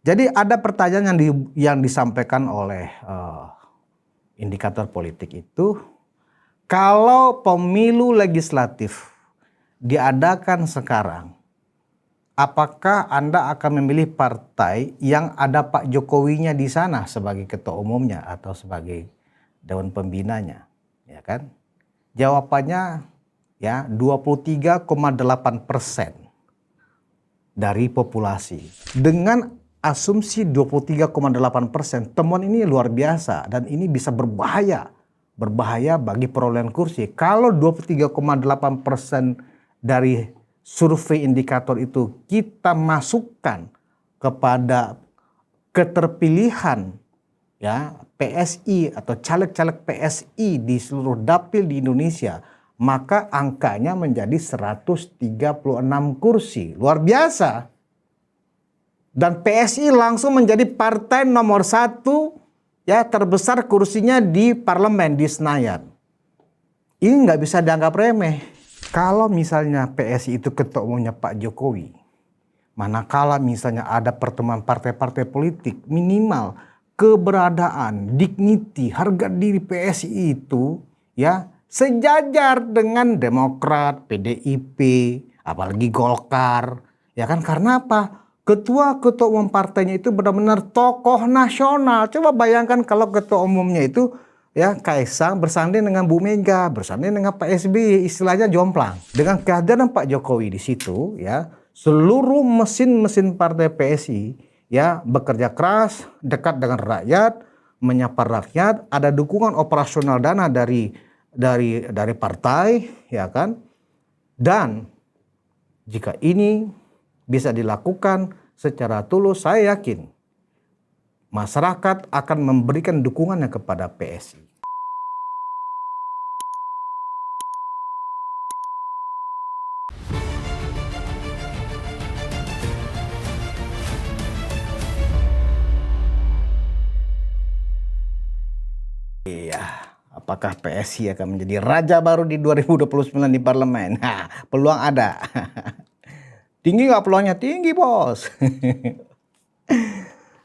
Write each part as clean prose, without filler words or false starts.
Jadi ada pertanyaan yang disampaikan oleh indikator politik itu, kalau pemilu legislatif diadakan sekarang, apakah Anda akan memilih partai yang ada Pak Jokowinya di sana sebagai ketua umumnya atau sebagai dewan pembinanya, ya kan? Jawabannya ya 23,8% dari populasi. Dengan asumsi 23,8%, temuan ini luar biasa dan ini bisa berbahaya bagi perolehan kursi. Kalau 23,8% dari survei indikator itu kita masukkan kepada keterpilihan ya PSI atau caleg-caleg PSI di seluruh dapil di Indonesia, maka angkanya menjadi 136 kursi. Luar biasa. Dan PSI langsung menjadi partai nomor 1 ya terbesar kursinya di parlemen di Senayan. Ini nggak bisa dianggap remeh. Kalau misalnya PSI itu ketua umumnya Pak Jokowi, manakala misalnya ada pertemuan partai-partai politik, minimal keberadaan, dignity, harga diri PSI itu ya sejajar dengan Demokrat, PDIP, apalagi Golkar. Ya kan, karena apa? Ketua-ketua umum partainya itu benar-benar tokoh nasional. Coba bayangkan kalau ketua umumnya itu ya Kaisang bersanding dengan Bu Mega, bersanding dengan Pak SBY, istilahnya jomplang. Dengan kehadiran Pak Jokowi di situ ya, seluruh mesin-mesin partai PSI ya bekerja keras, dekat dengan rakyat, menyapa rakyat, ada dukungan operasional dana dari partai, ya kan? Dan jika ini bisa dilakukan secara tulus, saya yakin masyarakat akan memberikan dukungannya kepada PSI. Iya, apakah PSI akan menjadi raja baru di 2029 di parlemen? Nah, peluang ada. Tinggi nggak peluangnya? Tinggi, bos.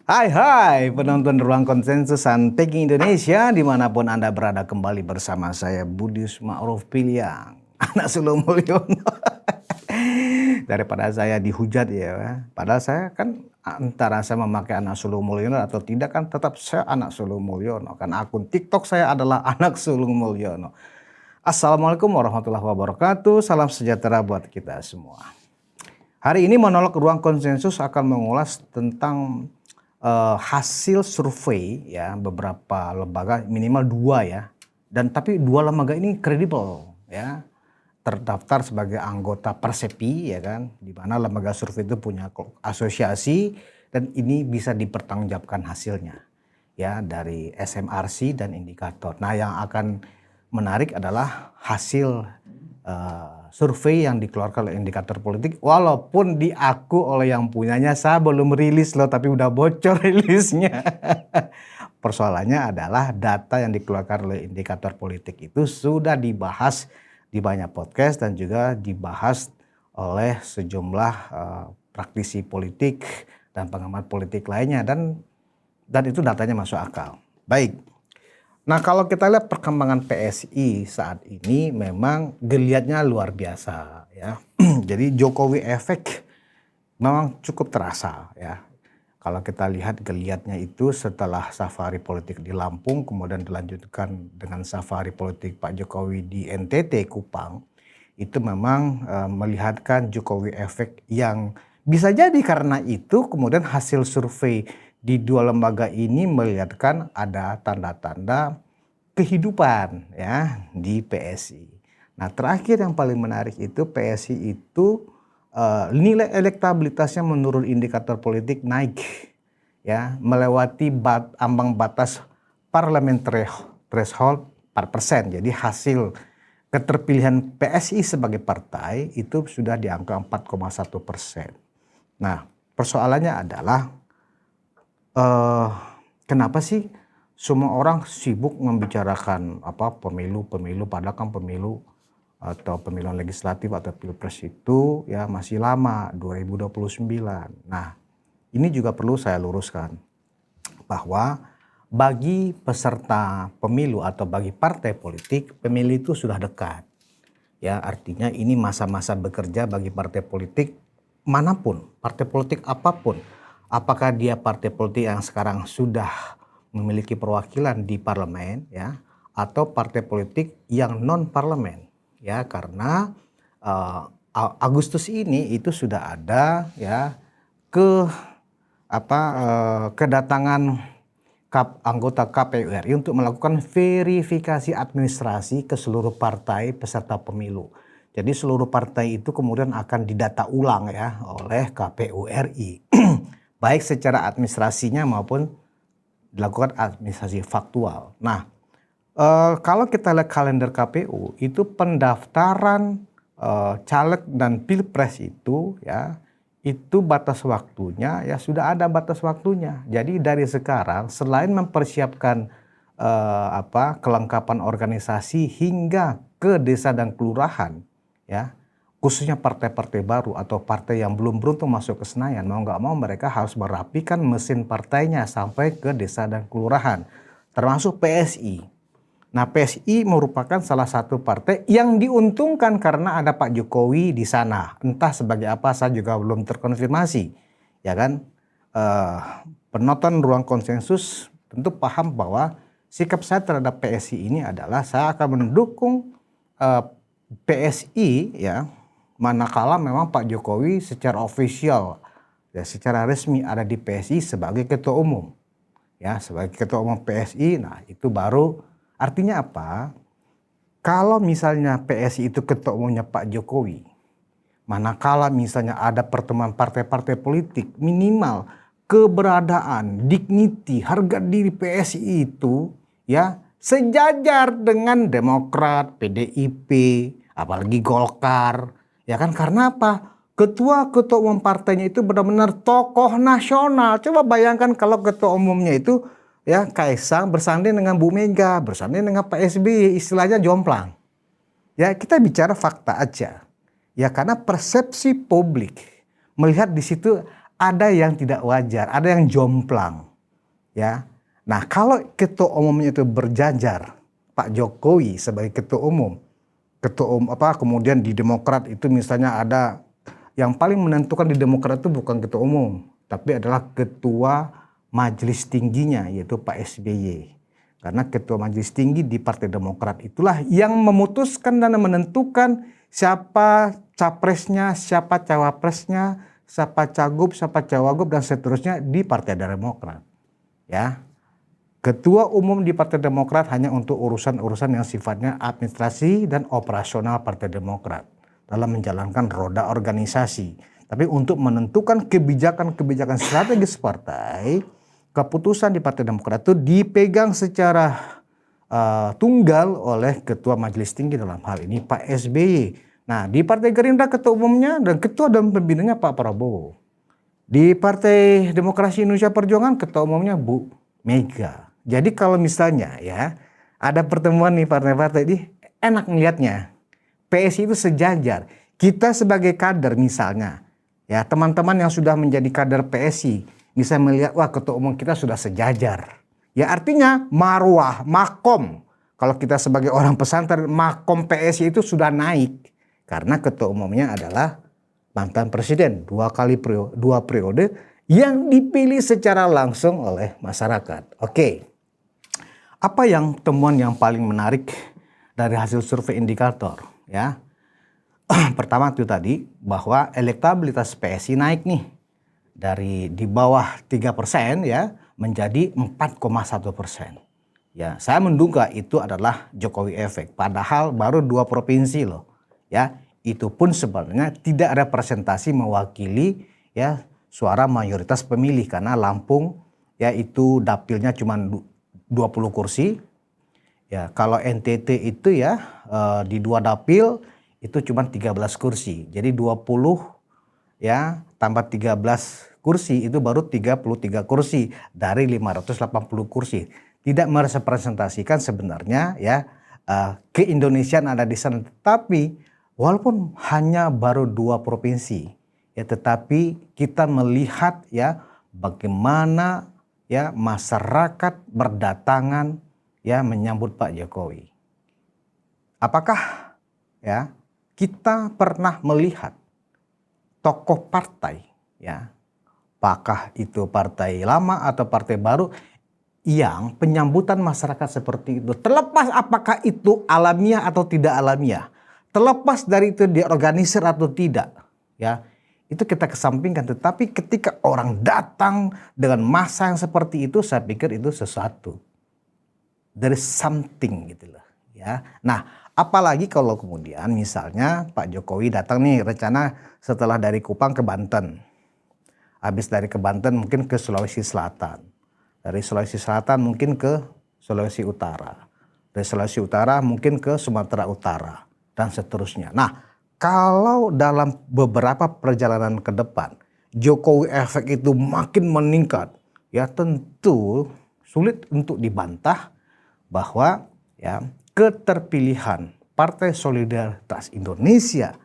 Hai penonton Ruang Konsensus Santai Indonesia, dimanapun Anda berada, kembali bersama saya Budi Ma'ruf Piliang, anak sulung Mulyono. Daripada saya dihujat ya, padahal saya kan antara saya memakai anak sulung Mulyono atau tidak, kan tetap saya anak sulung Mulyono, kan akun TikTok saya adalah anak sulung Mulyono. Assalamualaikum warahmatullahi wabarakatuh, salam sejahtera buat kita semua. Hari ini Monolog Ruang Konsensus akan mengulas tentang hasil survei ya beberapa lembaga, minimal 2 ya, dan tapi 2 lembaga ini kredibel ya, terdaftar sebagai anggota Persepi ya kan, di mana lembaga survei itu punya asosiasi dan ini bisa dipertanggungjawabkan hasilnya ya dari SMRC dan indikator. Nah, yang akan menarik adalah hasil survei yang dikeluarkan oleh indikator politik, walaupun diaku oleh yang punyanya saya belum rilis loh, tapi udah bocor rilisnya. Persoalannya adalah data yang dikeluarkan oleh indikator politik itu sudah dibahas di banyak podcast dan juga dibahas oleh sejumlah praktisi politik dan pengamat politik lainnya, dan itu datanya masuk akal. Baik. Nah, kalau kita lihat perkembangan PSI saat ini memang geliatnya luar biasa ya. Jadi Jokowi efek memang cukup terasa ya. Kalau kita lihat geliatnya itu setelah safari politik di Lampung, kemudian dilanjutkan dengan safari politik Pak Jokowi di NTT Kupang, itu memang melihatkan Jokowi efek yang bisa jadi karena itu kemudian hasil survei di 2 lembaga ini melihatkan ada tanda-tanda kehidupan ya di PSI. Nah, terakhir yang paling menarik itu PSI itu nilai elektabilitasnya menurut indikator politik naik ya, melewati ambang batas parliamentary threshold 4%. Jadi hasil keterpilihan PSI sebagai partai itu sudah di angka 4,1%. Nah, persoalannya adalah kenapa sih semua orang sibuk membicarakan pemilu, padahal kan pemilu atau pemilihan legislatif atau pilpres itu ya masih lama, 2029. Nah, ini juga perlu saya luruskan bahwa bagi peserta pemilu atau bagi partai politik, pemilu itu sudah dekat. Ya, artinya ini masa-masa bekerja bagi partai politik manapun, partai politik apapun. Apakah dia partai politik yang sekarang sudah memiliki perwakilan di parlemen, ya, atau partai politik yang non parlemen, ya, karena Agustus ini itu sudah ada, ya, kedatangan anggota KPU RI untuk melakukan verifikasi administrasi ke seluruh partai peserta pemilu. Jadi seluruh partai itu kemudian akan didata ulang ya oleh KPU RI. Baik secara administrasinya maupun dilakukan administrasi faktual. Nah, kalau kita lihat kalender KPU itu pendaftaran caleg dan pilpres itu ya, itu batas waktunya ya sudah ada batas waktunya. Jadi dari sekarang selain mempersiapkan kelengkapan organisasi hingga ke desa dan kelurahan ya, khususnya partai-partai baru atau partai yang belum beruntung masuk ke Senayan, mau nggak mau mereka harus merapikan mesin partainya sampai ke desa dan kelurahan, termasuk PSI. Nah, PSI merupakan salah satu partai yang diuntungkan karena ada Pak Jokowi di sana. Entah sebagai apa, saya juga belum terkonfirmasi. Ya kan, penonton Ruang Konsensus tentu paham bahwa sikap saya terhadap PSI ini adalah saya akan mendukung PSI ya, manakala memang Pak Jokowi secara ofisial, ya secara resmi ada di PSI sebagai ketua umum. Ya, sebagai ketua umum PSI, nah itu baru. Artinya apa? Kalau misalnya PSI itu ketua umumnya Pak Jokowi, manakala misalnya ada pertemuan partai-partai politik, minimal keberadaan, dignity, harga diri PSI itu ya sejajar dengan Demokrat, PDIP, apalagi Golkar. Ya kan, karena apa? Ketua-ketua umum partainya itu benar-benar tokoh nasional. Coba bayangkan kalau ketua umumnya itu ya Kaisang bersanding dengan Bu Mega, bersanding dengan Pak SBY, istilahnya jomplang. Ya kita bicara fakta aja. Ya karena persepsi publik melihat di situ ada yang tidak wajar, ada yang jomplang. Ya. Nah, kalau ketua umumnya itu berjajar Pak Jokowi sebagai ketua umum kemudian di Demokrat itu misalnya ada yang paling menentukan di Demokrat itu bukan ketua umum, tapi adalah ketua majelis tingginya yaitu Pak SBY. Karena ketua majelis tinggi di Partai Demokrat itulah yang memutuskan dan menentukan siapa capresnya, siapa cawapresnya, siapa cagup, siapa cawagup dan seterusnya di Partai Demokrat. Ya. Ketua umum di Partai Demokrat hanya untuk urusan-urusan yang sifatnya administrasi dan operasional Partai Demokrat dalam menjalankan roda organisasi. Tapi untuk menentukan kebijakan-kebijakan strategis partai, keputusan di Partai Demokrat itu dipegang secara tunggal oleh Ketua Majelis Tinggi dalam hal ini Pak SBY. Nah, di Partai Gerindra ketua umumnya dan ketua dan pembinanya Pak Prabowo. Di Partai Demokrasi Indonesia Perjuangan ketua umumnya Bu Mega. Jadi kalau misalnya ya ada pertemuan nih partai-partai ini enak ngelihatnya. PSI itu sejajar. Kita sebagai kader misalnya, ya teman-teman yang sudah menjadi kader PSI bisa melihat wah ketua umum kita sudah sejajar. Ya artinya marwah, makom. Kalau kita sebagai orang pesantren, makom PSI itu sudah naik. Karena ketua umumnya adalah mantan presiden dua periode yang dipilih secara langsung oleh masyarakat. Oke. Apa yang temuan yang paling menarik dari hasil survei indikator? Ya, pertama itu tadi bahwa elektabilitas PSI naik nih dari di bawah 3% ya menjadi 4,1%. Ya, saya menduga itu adalah Jokowi efek. Padahal baru 2 provinsi loh. Ya, itu pun sebenarnya tidak ada presentasi mewakili ya suara mayoritas pemilih karena Lampung ya itu dapilnya cuma 20 kursi. Ya, kalau NTT itu ya di 2 dapil itu cuma 13 kursi. Jadi 20 ya tambah 13 kursi itu baru 33 kursi dari 580 kursi. Tidak merepresentasikan sebenarnya ya keindonesiaan ada di sana. Tapi walaupun hanya baru 2 provinsi ya tetapi kita melihat ya bagaimana ya masyarakat berdatangan ya menyambut Pak Jokowi. Apakah ya kita pernah melihat tokoh partai ya, apakah itu partai lama atau partai baru yang penyambutan masyarakat seperti itu, terlepas apakah itu alamiah atau tidak alamiah, terlepas dari itu diorganisir atau tidak ya, itu kita kesampingkan. Tetapi ketika orang datang dengan massa yang seperti itu, saya pikir itu sesuatu, there is something gitu loh ya. Nah, apalagi kalau kemudian misalnya Pak Jokowi datang nih, rencana setelah dari Kupang ke Banten. Habis dari ke Banten mungkin ke Sulawesi Selatan. Dari Sulawesi Selatan mungkin ke Sulawesi Utara. Dari Sulawesi Utara mungkin ke Sumatera Utara. Dan seterusnya. Nah, kalau dalam beberapa perjalanan ke depan Jokowi efek itu makin meningkat, ya tentu sulit untuk dibantah bahwa ya keterpilihan Partai Solidaritas Indonesia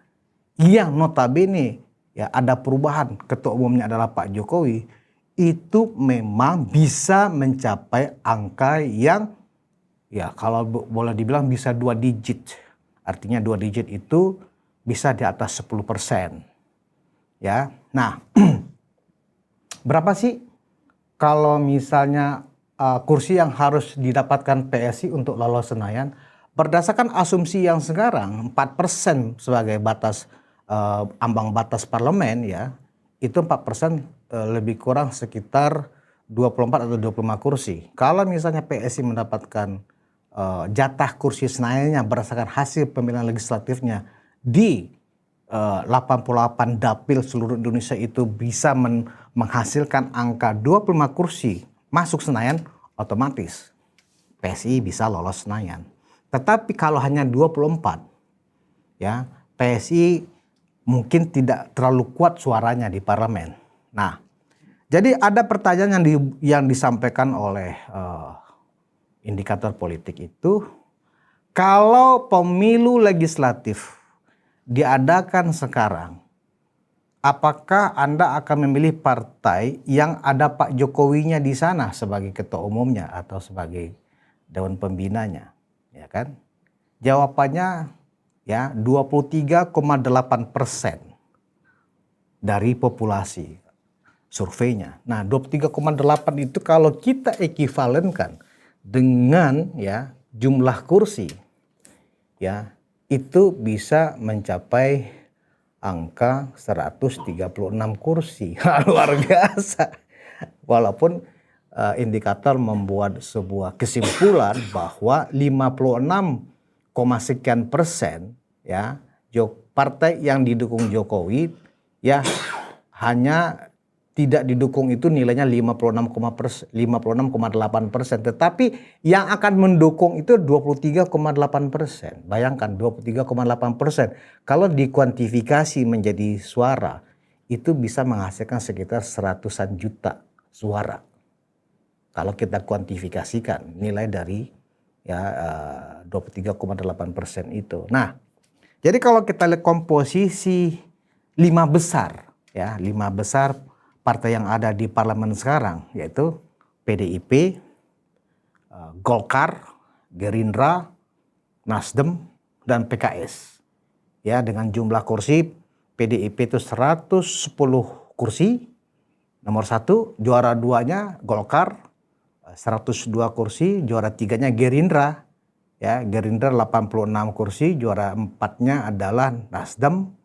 yang notabene ya ada perubahan, ketua umumnya adalah Pak Jokowi, itu memang bisa mencapai angka yang ya kalau boleh dibilang bisa 2 digit. Artinya 2 digit itu bisa di atas 10%. Ya. Nah, berapa sih kalau misalnya kursi yang harus didapatkan PSI untuk lolos Senayan? Berdasarkan asumsi yang sekarang 4% sebagai batas ambang batas parlemen ya, itu 4% lebih kurang sekitar 24 atau 25 kursi. Kalau misalnya PSI mendapatkan jatah kursi Senayannya berdasarkan hasil pemilihan legislatifnya di 88 dapil seluruh Indonesia itu bisa menghasilkan angka 25 kursi masuk Senayan, otomatis PSI bisa lolos Senayan. Tetapi kalau hanya 24 ya, PSI mungkin tidak terlalu kuat suaranya di parlemen. Nah, jadi ada pertanyaan yang disampaikan oleh indikator politik itu, kalau pemilu legislatif diadakan sekarang, apakah Anda akan memilih partai yang ada Pak Jokowinya di sana sebagai ketua umumnya atau sebagai dewan pembinanya, ya kan? Jawabannya ya 23,8% dari populasi surveinya. Nah, 23,8 itu kalau kita ekivalenkan dengan ya jumlah kursi ya, itu bisa mencapai angka 136 kursi. Luar biasa. Walaupun indikator membuat sebuah kesimpulan bahwa 56, sekian persen ya partai yang didukung Jokowi ya hanya tidak didukung itu nilainya 56,8%, tetapi yang akan mendukung itu 23,8%. Bayangkan 23,8%. Kalau dikuantifikasi menjadi suara, itu bisa menghasilkan sekitar 100-an juta suara. Kalau kita kuantifikasikan nilai dari ya 23,8% itu. Nah, jadi kalau kita lihat komposisi 5 besar ya, 5 besar partai yang ada di parlemen sekarang, yaitu PDIP, Golkar, Gerindra, Nasdem, dan PKS. Ya, dengan jumlah kursi PDIP itu 110 kursi, nomor 1, juara 2-nya Golkar 102 kursi, juara 3-nya Gerindra. Ya, Gerindra 86 kursi, juara 4-nya adalah Nasdem.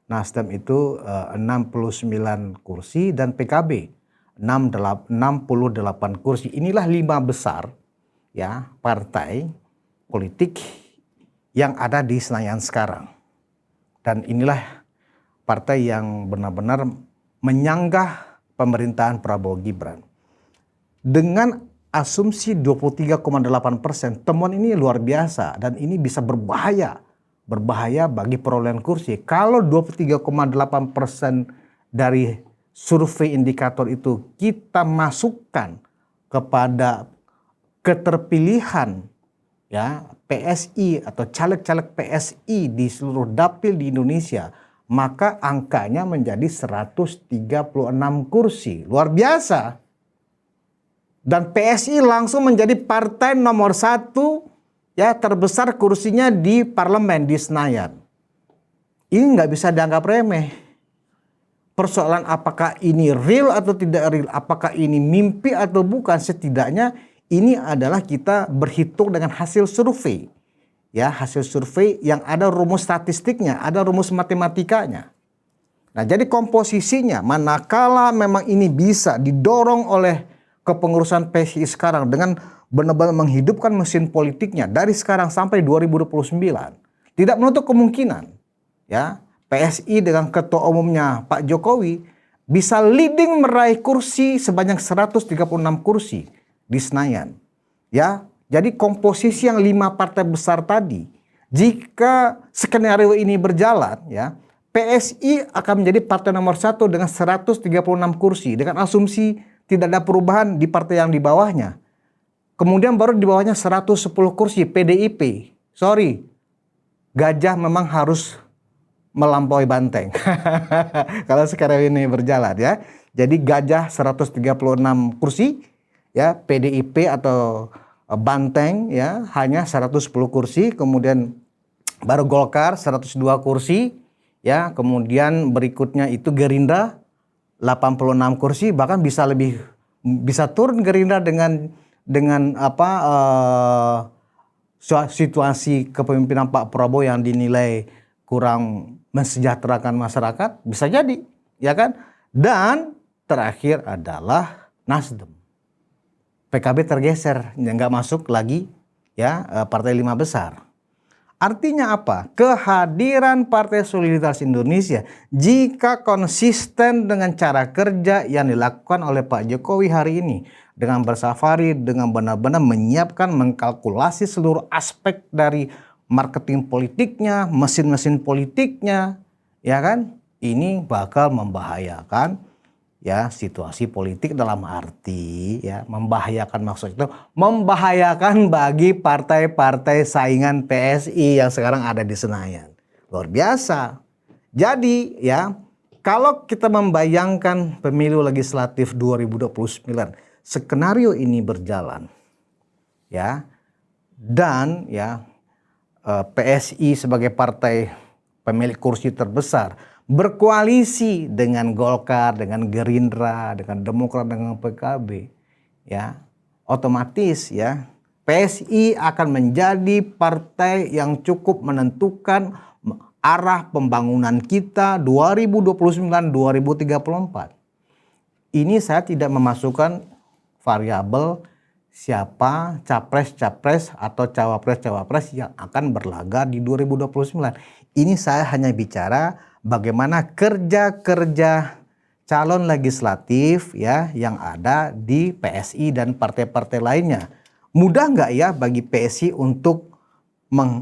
Nasdem itu 69 kursi dan PKB 68 kursi. Inilah 5 besar ya partai politik yang ada di Senayan sekarang. Dan inilah partai yang benar-benar menyanggah pemerintahan Prabowo Gibran. Dengan asumsi 23,8%, temuan ini luar biasa dan ini bisa berbahaya bagi perolehan kursi. Kalau 23,8% dari survei indikator itu kita masukkan kepada keterpilihan ya PSI atau caleg-caleg PSI di seluruh dapil di Indonesia, maka angkanya menjadi 136 kursi. Luar biasa. Dan PSI langsung menjadi partai nomor 1 ya terbesar kursinya di parlemen di Senayan. Ini nggak bisa dianggap remeh. Persoalan apakah ini real atau tidak real, apakah ini mimpi atau bukan, setidaknya ini adalah kita berhitung dengan hasil survei. Ya, hasil survei yang ada rumus statistiknya, ada rumus matematikanya. Nah, jadi komposisinya manakala memang ini bisa didorong oleh kepengurusan PSI sekarang dengan benar-benar menghidupkan mesin politiknya dari sekarang sampai 2029. Tidak menutup kemungkinan ya PSI dengan ketua umumnya Pak Jokowi bisa leading meraih kursi sebanyak 136 kursi di Senayan. Ya, jadi komposisi yang 5 partai besar tadi, jika skenario ini berjalan ya, PSI akan menjadi partai nomor 1 dengan 136 kursi dengan asumsi tidak ada perubahan di partai yang di bawahnya. Kemudian baru di bawahnya 110 kursi PDIP. Sorry, gajah memang harus melampaui banteng. Kalau sekarang ini berjalan ya. Jadi gajah 136 kursi ya, PDIP atau banteng ya hanya 110 kursi, kemudian baru Golkar 102 kursi ya, kemudian berikutnya itu Gerindra 86 kursi, bahkan bisa turun Gerindra dengan situasi kepemimpinan Pak Prabowo yang dinilai kurang mensejahterakan masyarakat, bisa jadi, ya kan? Dan terakhir adalah Nasdem. PKB tergeser, nggak masuk lagi ya partai 5 besar. Artinya apa? Kehadiran Partai Solidaritas Indonesia jika konsisten dengan cara kerja yang dilakukan oleh Pak Jokowi hari ini, dengan bersafari, dengan benar-benar menyiapkan, mengkalkulasi seluruh aspek dari marketing politiknya, mesin-mesin politiknya, ya kan? Ini bakal membahayakan ya situasi politik, dalam arti ya membahayakan, maksud itu membahayakan bagi partai-partai saingan PSI yang sekarang ada di Senayan. Luar biasa. Jadi ya kalau kita membayangkan pemilu legislatif 2029, skenario ini berjalan ya, dan ya PSI sebagai partai pemilik kursi terbesar berkoalisi dengan Golkar, dengan Gerindra, dengan Demokrat, dengan PKB, ya otomatis ya PSI akan menjadi partai yang cukup menentukan arah pembangunan kita 2029-2034. Ini saya tidak memasukkan variabel siapa capres-capres atau cawapres-cawapres yang akan berlaga di 2029. Ini saya hanya bicara bagaimana kerja-kerja calon legislatif ya yang ada di PSI dan partai-partai lainnya. Mudah nggak ya bagi PSI untuk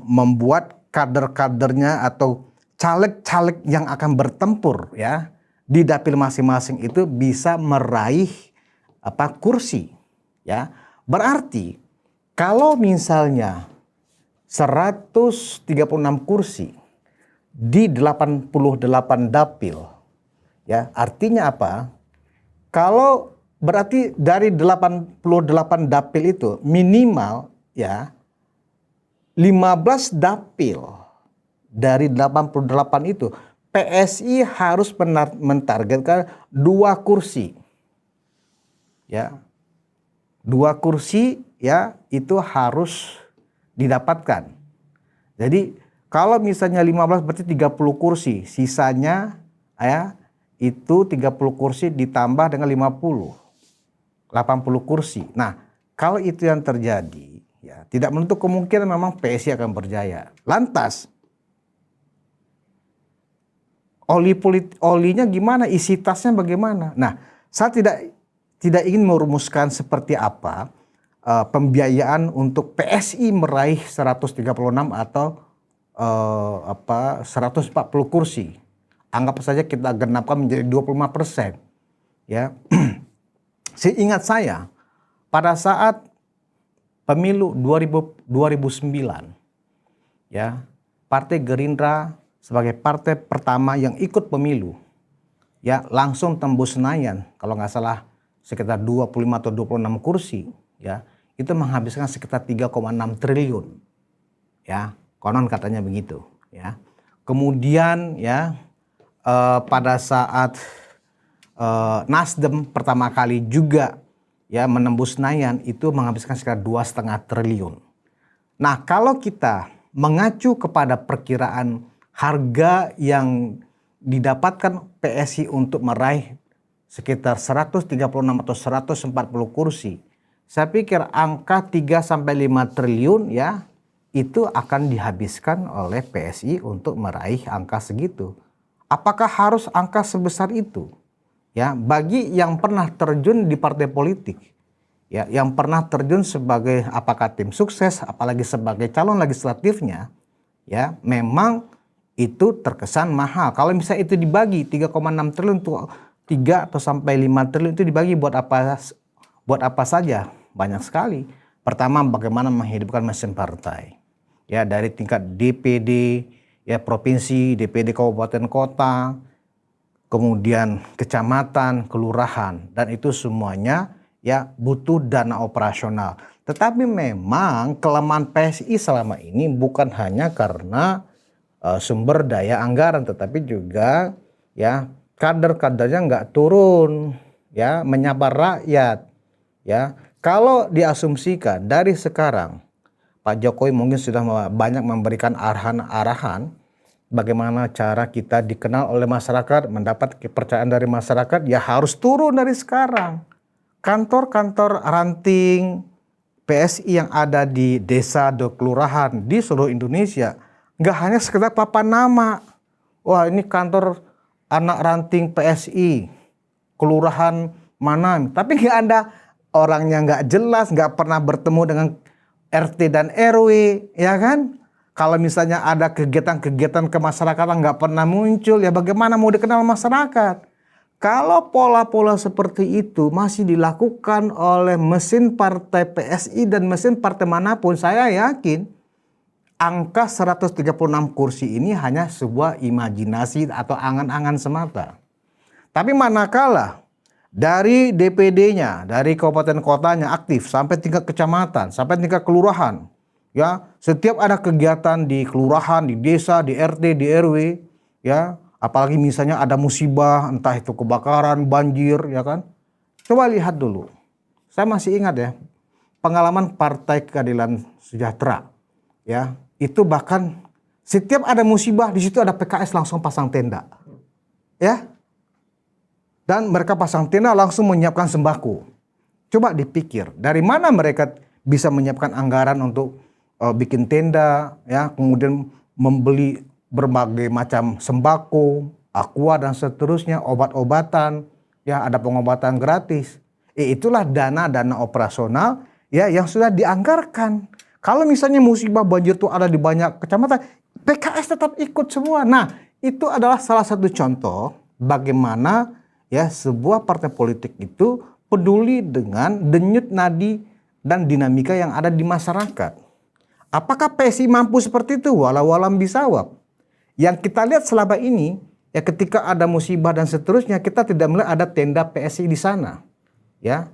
membuat kader-kadernya atau caleg-caleg yang akan bertempur ya di dapil masing-masing itu bisa meraih kursi ya. Berarti kalau misalnya 136 kursi di 88 dapil ya, artinya apa? Kalau berarti dari 88 dapil itu minimal ya 15 dapil dari 88 itu PSI harus mentargetkan 2 kursi. Ya. 2 kursi ya itu harus didapatkan. Jadi kalau misalnya 15 berarti 30 kursi, sisanya ya itu 30 kursi ditambah dengan 50. 80 kursi. Nah, kalau itu yang terjadi ya tidak menutup kemungkinan memang PSI akan berjaya. Lantas olinya gimana? Isi tasnya bagaimana? Nah, saya tidak ingin merumuskan seperti apa pembiayaan untuk PSI meraih 136 atau 140 kursi. Anggap saja kita genapkan menjadi 25%. Ya. Seingat saya pada saat pemilu 2009 ya, Partai Gerindra sebagai partai pertama yang ikut pemilu, ya langsung tembus Senayan, kalau nggak salah sekitar 25 atau 26 kursi, ya itu menghabiskan sekitar 3,6 triliun, ya konon katanya begitu, ya. Kemudian ya pada saat Nasdem pertama kali juga ya menembus Senayan itu menghabiskan sekitar 2,5 triliun. Nah, kalau kita mengacu kepada perkiraan harga yang didapatkan PSI untuk meraih sekitar 136 atau 140 kursi, saya pikir angka 3-5 triliun ya itu akan dihabiskan oleh PSI untuk meraih angka segitu. Apakah harus angka sebesar itu? Ya, bagi yang pernah terjun di partai politik, ya, yang pernah terjun sebagai apakah tim sukses, apalagi sebagai calon legislatifnya, ya, memang itu terkesan mahal. Kalau misalnya itu dibagi 3,6 triliun tuh 3 atau sampai 5 triliun itu dibagi buat apa saja? Banyak sekali. Pertama, bagaimana menghidupkan mesin partai. Ya, dari tingkat DPD, ya provinsi, DPD kabupaten kota, kemudian kecamatan, kelurahan, dan itu semuanya ya butuh dana operasional. Tetapi memang kelemahan PSI selama ini bukan hanya karena sumber daya anggaran, tetapi juga ya kader-kadernya nggak turun ya menyapa rakyat. Ya, kalau diasumsikan dari sekarang Pak Jokowi mungkin sudah banyak memberikan arahan-arahan bagaimana cara kita dikenal oleh masyarakat, mendapat kepercayaan dari masyarakat, ya harus turun dari sekarang. Kantor-kantor ranting PSI yang ada di desa, di kelurahan, di seluruh Indonesia, nggak hanya sekedar papan nama. Wah, ini kantor anak ranting PSI, kelurahan mana, tapi nggak ada orangnya, nggak jelas, nggak pernah bertemu dengan RT dan RW, ya kan? Kalau misalnya ada kegiatan-kegiatan kemasyarakatan nggak pernah muncul, ya bagaimana mau dikenal masyarakat? Kalau pola-pola seperti itu masih dilakukan oleh mesin partai PSI dan mesin partai manapun, saya yakin angka 136 kursi ini hanya sebuah imajinasi atau angan-angan semata. Tapi manakala dari DPD-nya, dari kabupaten kotanya aktif sampai tingkat kecamatan, sampai tingkat kelurahan, ya, setiap ada kegiatan di kelurahan, di desa, di RT, di RW, ya, apalagi misalnya ada musibah, entah itu kebakaran, banjir, ya kan. Coba lihat dulu. Saya masih ingat ya, pengalaman Partai Keadilan Sejahtera, ya, itu bahkan setiap ada musibah di situ ada PKS langsung pasang tenda, ya, dan mereka pasang tenda langsung menyiapkan sembako. Coba dipikir, dari mana mereka bisa menyiapkan anggaran untuk bikin tenda, ya, kemudian membeli berbagai macam sembako, aqua dan seterusnya, obat-obatan, ya ada pengobatan gratis. Itulah dana-dana operasional ya yang sudah dianggarkan. Kalau misalnya musibah banjir itu ada di banyak kecamatan, PKS tetap ikut semua. Nah, itu adalah salah satu contoh bagaimana ya sebuah partai politik itu peduli dengan denyut nadi dan dinamika yang ada di masyarakat. Apakah PSI mampu seperti itu? Walau alam bisawab. Yang kita lihat selama ini, ya ketika ada musibah dan seterusnya, kita tidak melihat ada tenda PSI di sana. Ya,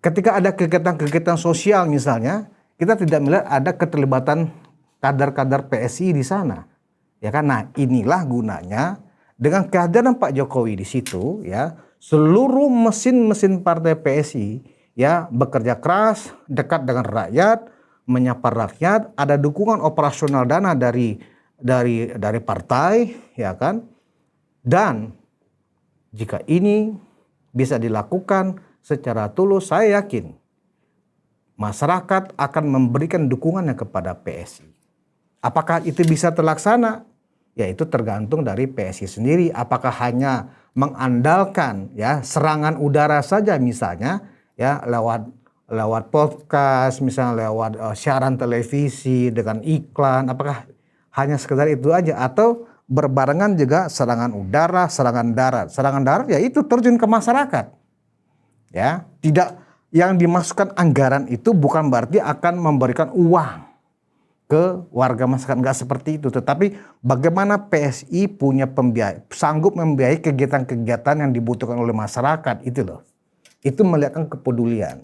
ketika ada kegiatan-kegiatan sosial misalnya, kita tidak melihat ada keterlibatan kader-kader PSI di sana. Ya kan? Nah, inilah gunanya dengan kehadiran Pak Jokowi di situ, ya seluruh mesin-mesin partai PSI ya bekerja keras, dekat dengan rakyat, menyapa rakyat, ada dukungan operasional dana dari partai, ya kan? Dan jika ini bisa dilakukan secara tulus, saya yakin masyarakat akan memberikan dukungannya kepada PSI. Apakah itu bisa terlaksana? Ya itu tergantung dari PSI sendiri. Apakah hanya mengandalkan ya serangan udara saja misalnya ya lewat podcast, misalnya lewat siaran televisi dengan iklan, apakah hanya sekedar itu aja atau berbarengan juga serangan udara, serangan darat. Serangan darat ya itu terjun ke masyarakat. Ya, tidak yang dimasukkan anggaran itu bukan berarti akan memberikan uang. ke warga masyarakat, nggak seperti itu. Tetapi bagaimana PSI sanggup membiayai kegiatan-kegiatan yang dibutuhkan oleh masyarakat, itu loh. Itu melihatkan kepedulian.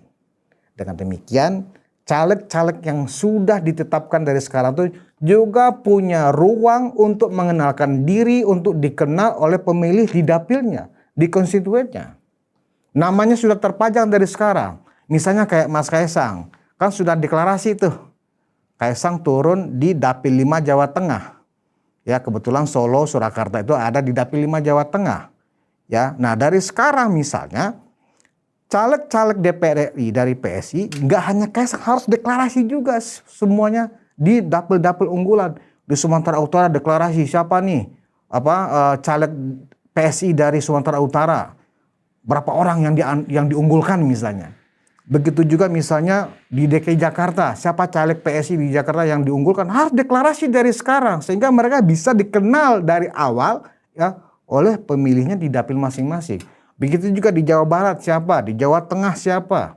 Dengan demikian, caleg-caleg yang sudah ditetapkan dari sekarang itu juga punya ruang untuk mengenalkan diri, untuk dikenal oleh pemilih di dapilnya, di konstituennya. Namanya sudah terpajang dari sekarang. Misalnya kayak Mas Kaisang, kan sudah deklarasi tuh. Kaisang turun di Dapil 5 Jawa Tengah. Ya, kebetulan Solo, Surakarta itu ada di Dapil 5 Jawa Tengah. Ya, nah dari sekarang misalnya caleg-caleg DPR RI dari PSI nggak hanya Kaisang, harus deklarasi juga semuanya di dapil-dapil unggulan. Di Sumatera Utara deklarasi siapa nih caleg PSI dari Sumatera Utara, berapa orang yang diunggulkan misalnya. Begitu juga misalnya di DKI Jakarta, siapa caleg PSI di Jakarta yang diunggulkan, harus deklarasi dari sekarang sehingga mereka bisa dikenal dari awal ya oleh pemilihnya di dapil masing-masing. Begitu juga di Jawa Barat siapa, di Jawa Tengah siapa,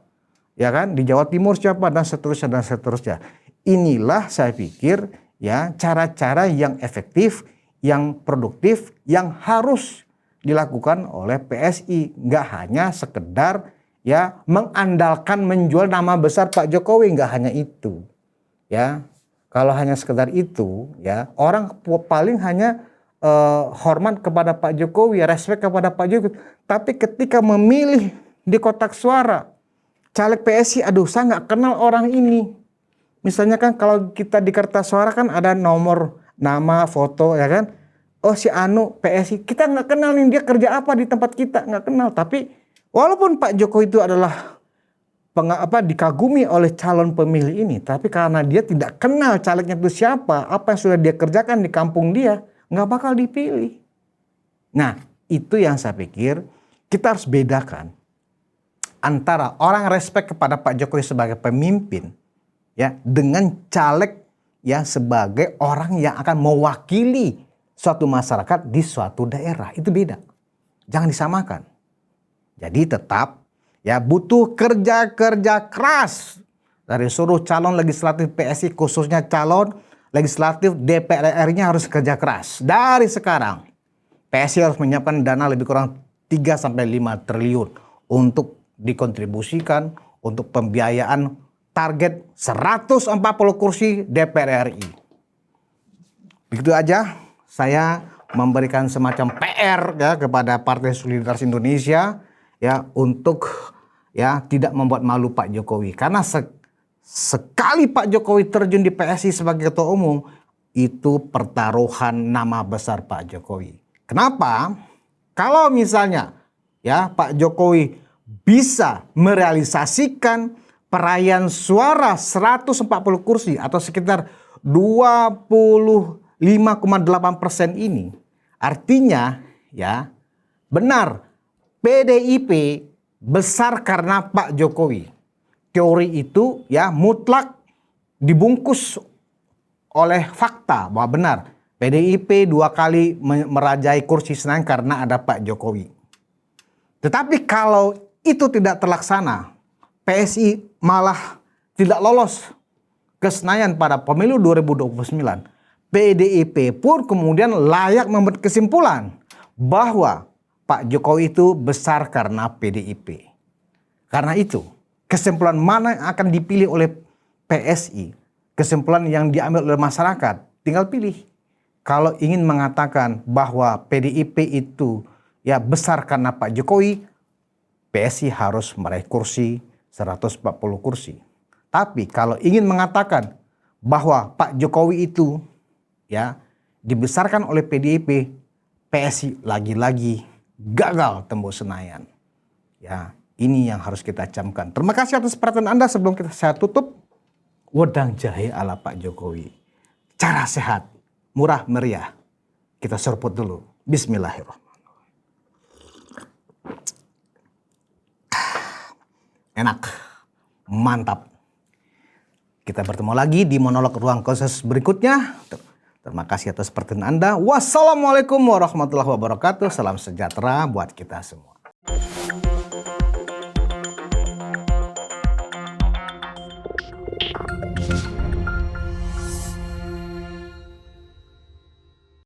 ya kan, di Jawa Timur siapa, dan seterusnya dan seterusnya. Inilah saya pikir ya cara-cara yang efektif, yang produktif, yang harus dilakukan oleh PSI, nggak hanya sekedar ya mengandalkan menjual nama besar Pak Jokowi, nggak hanya itu. Ya, kalau hanya sekedar itu, ya orang paling hanya hormat kepada Pak Jokowi, respect kepada Pak Jokowi. Tapi ketika memilih di kotak suara, caleg PSI, aduh saya nggak kenal orang ini. Misalnya kan kalau kita di kertas suara kan ada nomor, nama, foto, ya kan. Oh si Anu PSI, kita nggak kenal nih dia kerja apa di tempat kita, nggak kenal. Tapi walaupun Pak Jokowi itu adalah dikagumi oleh calon pemilih ini, tapi karena dia tidak kenal calegnya itu siapa, apa yang sudah dia kerjakan di kampung dia, nggak bakal dipilih. Nah, itu yang saya pikir kita harus bedakan antara orang respect kepada Pak Jokowi sebagai pemimpin ya dengan caleg ya sebagai orang yang akan mewakili suatu masyarakat di suatu daerah. Itu beda. Jangan disamakan. Jadi tetap ya butuh kerja keras dari seluruh calon legislatif PSI, khususnya calon legislatif DPR RI-nya harus kerja keras. Dari sekarang PSI harus menyiapkan dana lebih kurang 3-5 triliun untuk dikontribusikan untuk pembiayaan target 140 kursi DPR RI. Begitu aja saya memberikan semacam PR ya kepada Partai Solidaritas Indonesia ya untuk ya tidak membuat malu Pak Jokowi, karena sekali Pak Jokowi terjun di PSI sebagai ketua umum itu pertaruhan nama besar Pak Jokowi. Kenapa? Kalau misalnya ya Pak Jokowi bisa merealisasikan perayaan suara 140 kursi atau sekitar 25,8% ini, artinya ya benar PDIP besar karena Pak Jokowi. Teori itu ya mutlak dibungkus oleh fakta bahwa benar PDIP 2 kali merajai kursi Senayan karena ada Pak Jokowi. Tetapi kalau itu tidak terlaksana, PSI malah tidak lolos ke Senayan pada pemilu 2029. PDIP pun kemudian layak membuat kesimpulan bahwa Pak Jokowi itu besar karena PDIP. Karena itu, kesimpulan mana yang akan dipilih oleh PSI, kesimpulan yang diambil oleh masyarakat, tinggal pilih. Kalau ingin mengatakan bahwa PDIP itu ya besar karena Pak Jokowi, PSI harus meraih kursi 140 kursi. Tapi kalau ingin mengatakan bahwa Pak Jokowi itu ya dibesarkan oleh PDIP, PSI lagi-lagi gagal tembus Senayan. Ya, ini yang harus kita camkan. Terima kasih atas perhatian Anda. Sebelum saya tutup, wedang jahe ala Pak Jokowi. Cara sehat, murah meriah. Kita seruput dulu. Bismillahirrahmanirrahim. Enak, mantap. Kita bertemu lagi di monolog ruang konsensus berikutnya. Terima kasih atas perhatian Anda. Wassalamualaikum warahmatullahi wabarakatuh. Salam sejahtera buat kita semua.